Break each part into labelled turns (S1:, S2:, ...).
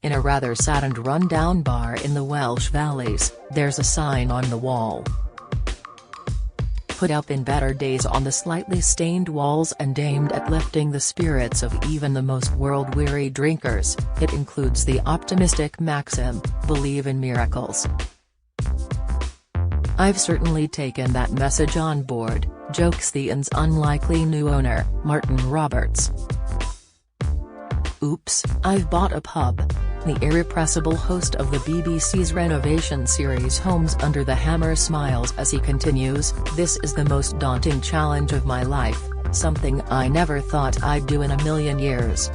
S1: In a rather sad and run-down bar in the Welsh Valleys, there's a sign on the wall. Put up in better days on the slightly stained walls and aimed at lifting the spirits of even the most world-weary drinkers, it includes the optimistic maxim, "Believe in miracles." "I've certainly taken that message on board," jokes the inn's unlikely new owner, Martin Roberts. "Oops, I've bought a pub." The irrepressible host of the BBC's renovation series Homes Under the Hammer smiles as he continues, "This is the most daunting challenge of my life, something I never thought I'd do in a million years."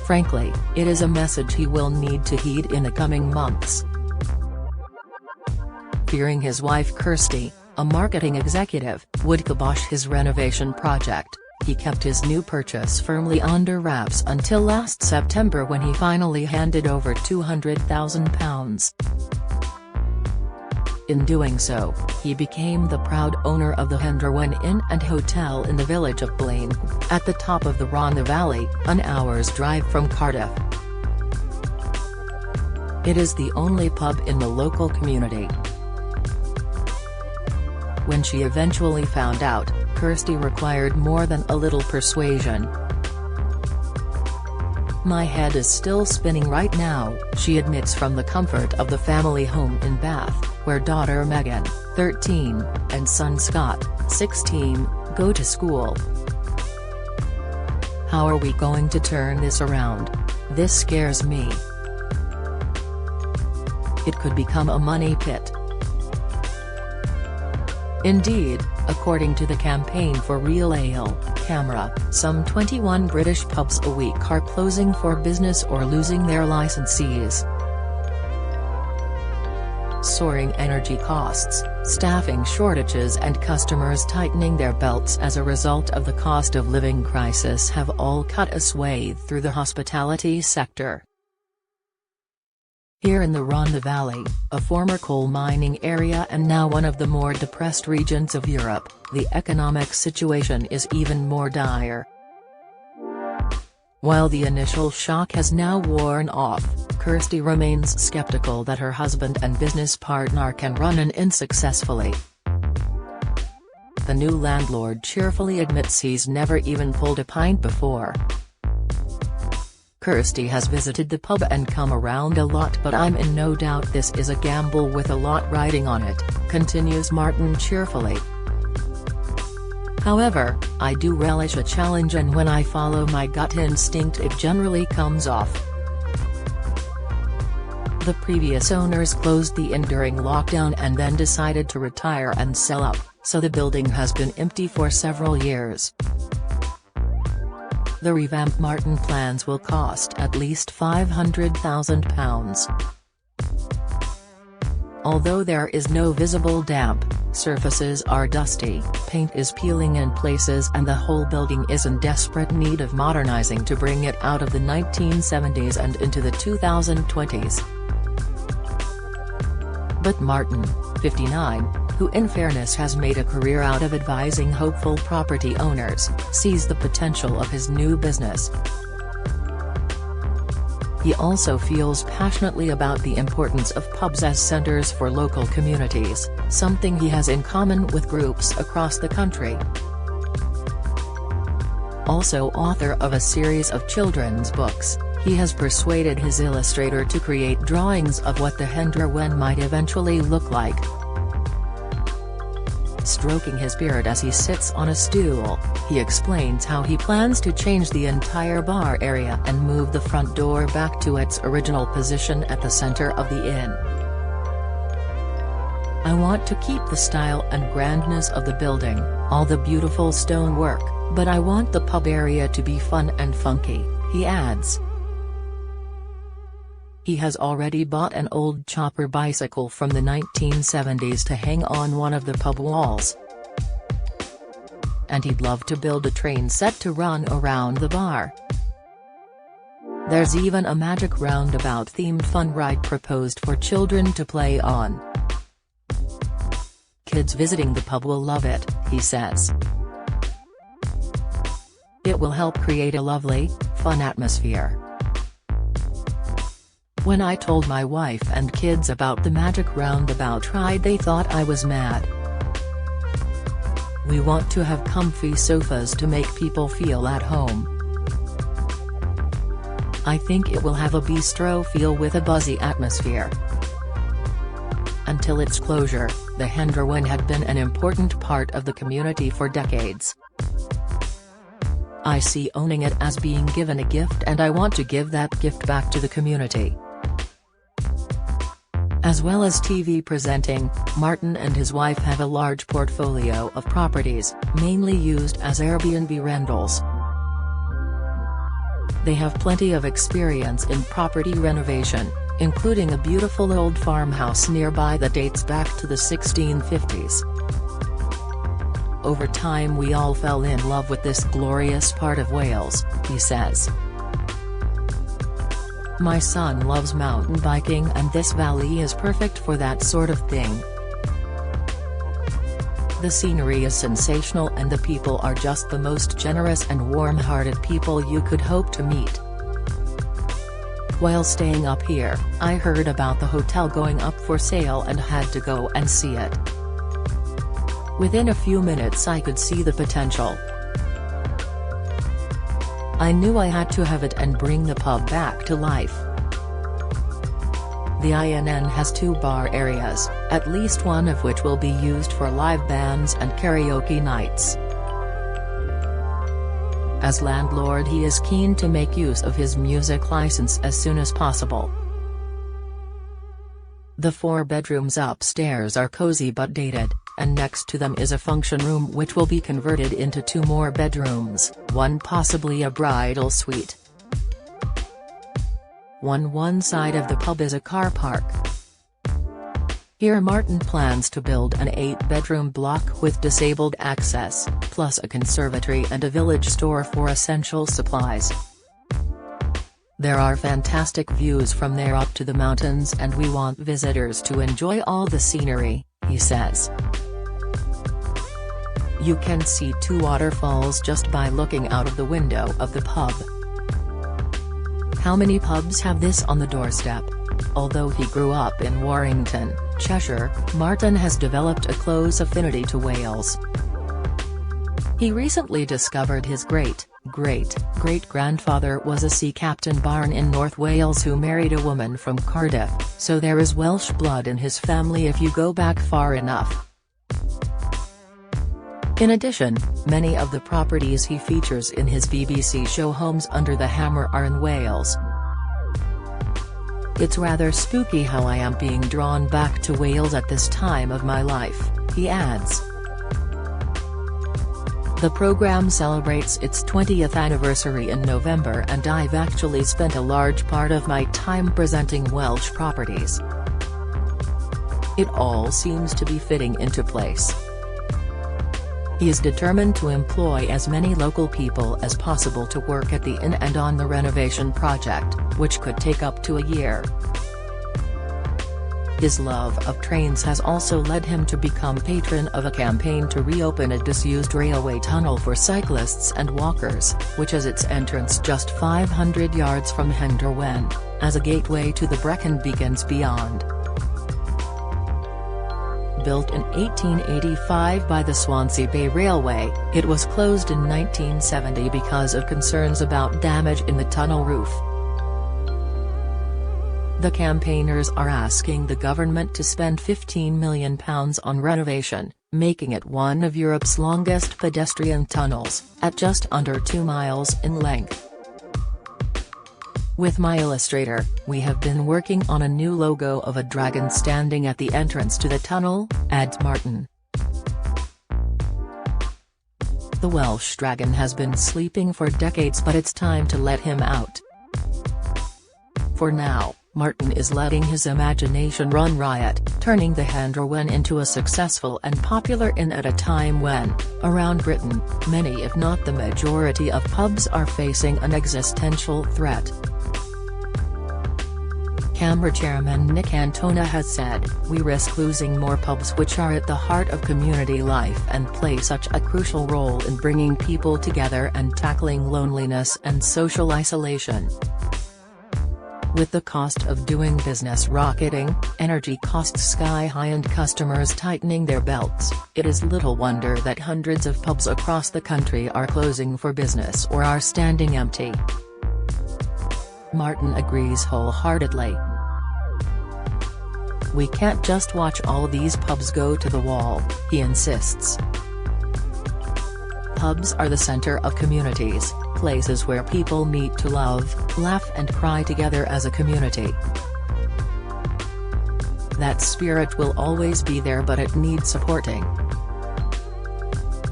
S1: Frankly, it is a message he will need to heed in the coming months. Fearing his wife Kirsty, a marketing executive, would kibosh his renovation project, he kept his new purchase firmly under wraps until last September when he finally handed over £200,000. In doing so, he became the proud owner of the Henderwen Inn and Hotel in the village of Blaine, at the top of the Rhondda Valley, an hour's drive from Cardiff. It is the only pub in the local community. When she eventually found out, Kirsty required more than a little persuasion. "My head is still spinning right now," she admits from the comfort of the family home in Bath, where daughter Megan, 13, and son Scott, 16, go to school. "How are we going to turn this around? This scares me. It could become a money pit." Indeed, according to the Campaign for Real Ale, CAMRA, some 21 British pubs a week are closing for business or losing their licensees. Soaring energy costs, staffing shortages and customers tightening their belts as a result of the cost of living crisis have all cut a swathe through the hospitality sector. Here in the Rhondda Valley, a former coal mining area and now one of the more depressed regions of Europe, the economic situation is even more dire. While the initial shock has now worn off, Kirsty remains skeptical that her husband and business partner can run an inn successfully. The new landlord cheerfully admits he's never even pulled a pint before. "Kirsty has visited the pub and come around a lot, but I'm in no doubt this is a gamble with a lot riding on it," continues Martin cheerfully. "However, I do relish a challenge, and when I follow my gut instinct it generally comes off." The previous owners closed the inn during lockdown and then decided to retire and sell up, so the building has been empty for several years. The revamp Martin plans will cost at least £500,000. Although there is no visible damp, surfaces are dusty, paint is peeling in places and the whole building is in desperate need of modernizing to bring it out of the 1970s and into the 2020s. But Martin, 59, who in fairness has made a career out of advising hopeful property owners, sees the potential of his new business. He also feels passionately about the importance of pubs as centers for local communities, something he has in common with groups across the country. Also author of a series of children's books, he has persuaded his illustrator to create drawings of what the Henderwen might eventually look like. Stroking his beard as he sits on a stool, he explains how he plans to change the entire bar area and move the front door back to its original position at the center of the inn. "I want to keep the style and grandness of the building, all the beautiful stonework, but I want the pub area to be fun and funky," he adds. He has already bought an old chopper bicycle from the 1970s to hang on one of the pub walls. And he'd love to build a train set to run around the bar. There's even a magic roundabout-themed fun ride proposed for children to play on. "Kids visiting the pub will love it," he says. "It will help create a lovely, fun atmosphere." When I told my wife and kids about the magic roundabout ride, they thought I was mad. We want to have comfy sofas to make people feel at home. I think it will have a bistro feel with a buzzy atmosphere. Until its closure, the Henderwen had been an important part of the community for decades. I see owning it as being given a gift, and I want to give that gift back to the community. As well as TV presenting, Martin and his wife have a large portfolio of properties, mainly used as Airbnb rentals. They have plenty of experience in property renovation, including a beautiful old farmhouse nearby that dates back to the 1650s. Over time we all fell in love with this glorious part of Wales, he says. My son loves mountain biking, and this valley is perfect for that sort of thing. The scenery is sensational and the people are just the most generous and warm-hearted people you could hope to meet. While staying up here, I heard about the hotel going up for sale and had to go and see it. Within a few minutes I could see the potential. I knew I had to have it and bring the pub back to life. The INN has 2 bar areas, at least one of which will be used for live bands and karaoke nights. As landlord, he is keen to make use of his music license as soon as possible. The 4 bedrooms upstairs are cozy but dated, and next to them is a function room which will be converted into 2 more bedrooms, one possibly a bridal suite. One side of the pub is a car park. Here Martin plans to build an 8-bedroom block with disabled access, plus a conservatory and a village store for essential supplies. There are fantastic views from there up to the mountains, and we want visitors to enjoy all the scenery, he says. You can see 2 waterfalls just by looking out of the window of the pub. How many pubs have this on the doorstep? Although he grew up in Warrington, Cheshire, Martin has developed a close affinity to Wales. He recently discovered his great-great-great-grandfather was a sea captain Barn in North Wales who married a woman from Cardiff, so there is Welsh blood in his family if you go back far enough. In addition, many of the properties he features in his BBC show Homes Under the Hammer are in Wales. It's rather spooky how I am being drawn back to Wales at this time of my life, he adds. The programme celebrates its 20th anniversary in November, and I've actually spent a large part of my time presenting Welsh properties. It all seems to be fitting into place. He is determined to employ as many local people as possible to work at the inn and on the renovation project, which could take up to a year. His love of trains has also led him to become patron of a campaign to reopen a disused railway tunnel for cyclists and walkers, which has its entrance just 500 yards from Henderwen, as a gateway to the Brecon Beacons beyond. Built in 1885 by the Swansea Bay Railway, it was closed in 1970 because of concerns about damage in the tunnel roof. The campaigners are asking the government to spend £15 million on renovation, making it one of Europe's longest pedestrian tunnels, at just under 2 miles in length. With my illustrator, we have been working on a new logo of a dragon standing at the entrance to the tunnel, adds Martin. The Welsh dragon has been sleeping for decades, but it's time to let him out. For now, Martin is letting his imagination run riot, turning the Henderwen into a successful and popular inn at a time when, around Britain, many if not the majority of pubs are facing an existential threat. CAMRA chairman Nick Antona has said, "We risk losing more pubs which are at the heart of community life and play such a crucial role in bringing people together and tackling loneliness and social isolation." With the cost of doing business rocketing, energy costs sky high and customers tightening their belts, it is little wonder that hundreds of pubs across the country are closing for business or are standing empty. Martin agrees wholeheartedly. "We can't just watch all these pubs go to the wall," he insists. Pubs are the center of communities, places where people meet to love, laugh and cry together as a community. That spirit will always be there, but it needs supporting.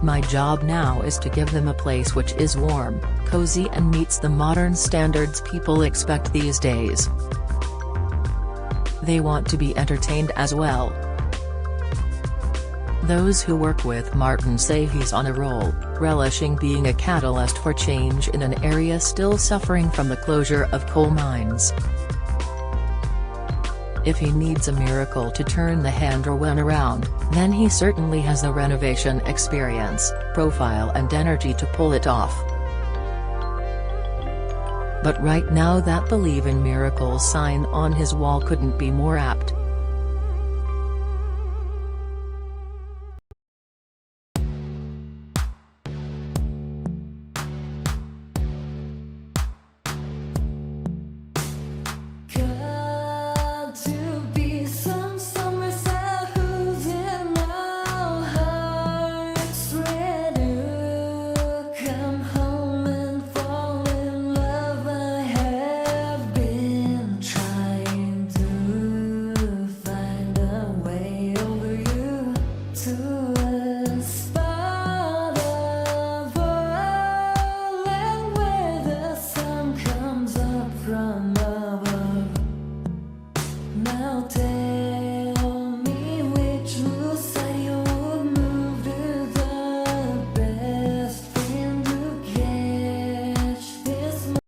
S1: "My job now is to give them a place which is warm, cozy and meets the modern standards people expect these days. They want to be entertained as well." Those who work with Martin say he's on a roll, relishing being a catalyst for change in an area still suffering from the closure of coal mines. If he needs a miracle to turn the hand-or-one around, then he certainly has the renovation experience, profile and energy to pull it off. But right now that "Believe in Miracles" sign on his wall couldn't be more apt.
S2: Now